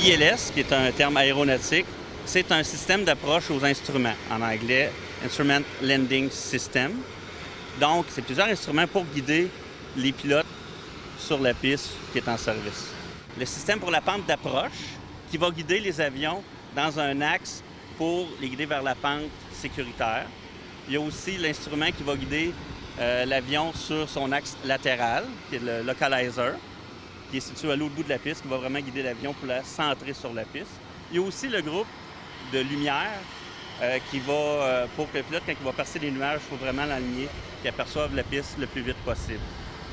l'ILS, qui est un terme aéronautique, c'est un système d'approche aux instruments, en anglais Instrument Landing System. Donc, c'est plusieurs instruments pour guider les pilotes sur la piste qui est en service. Le système pour la pente d'approche, qui va guider les avions dans un axe pour les guider vers la pente sécuritaire. Il y a aussi l'instrument qui va guider l'avion sur son axe latéral, qui est le localizer, qui est situé à l'autre bout de la piste, qui va vraiment guider l'avion pour la centrer sur la piste. Il y a aussi le groupe de lumière qui va, pour que le pilote, quand il va passer les nuages, il faut vraiment l'aligner, qu'il aperçoive la piste le plus vite possible.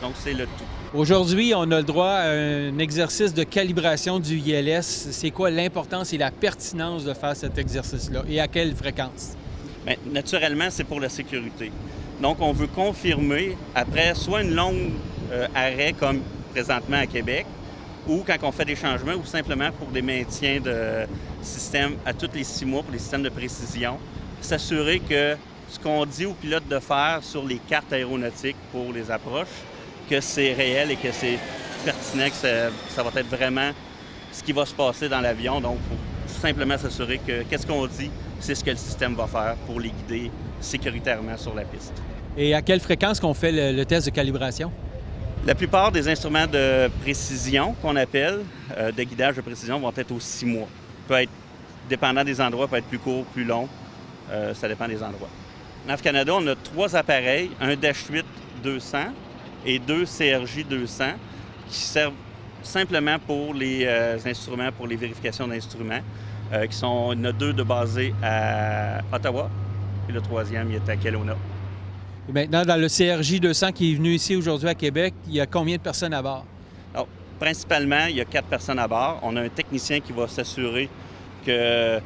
Donc, c'est le tout. Aujourd'hui, on a le droit à un exercice de calibration du ILS. C'est quoi l'importance et la pertinence de faire cet exercice-là et à quelle fréquence? Bien, naturellement, c'est pour la sécurité. Donc, on veut confirmer, après soit une longue arrêt comme présentement à Québec, ou quand on fait des changements, ou simplement pour des maintiens de système à tous les 6 mois pour les systèmes de précision, s'assurer que ce qu'on dit aux pilotes de faire sur les cartes aéronautiques pour les approches, que c'est réel et que c'est pertinent, que ça va être vraiment ce qui va se passer dans l'avion. Donc, il faut simplement s'assurer que qu'est-ce qu'on dit, c'est ce que le système va faire pour les guider sécuritairement sur la piste. Et à quelle fréquence qu'on fait le test de calibration? La plupart des instruments de précision qu'on appelle, de guidage de précision, vont être aux 6 mois. Peut être, dépendant des endroits, peut être plus court, plus long. Ça dépend des endroits. En Canada, on a 3 appareils, un Dash 8 200 et 2 CRJ 200 qui servent simplement pour les instruments, pour les vérifications d'instruments. Il y en a 2 de basés à Ottawa et le 3e, il est à Kelowna. Et maintenant, dans le CRJ 200 qui est venu ici aujourd'hui à Québec, il y a combien de personnes à bord? Alors, principalement, il y a 4 personnes à bord. On a un technicien qui va s'assurer que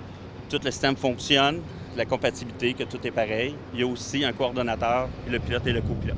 tout le système fonctionne, la compatibilité, que tout est pareil. Il y a aussi un coordonnateur, le pilote et le copilote.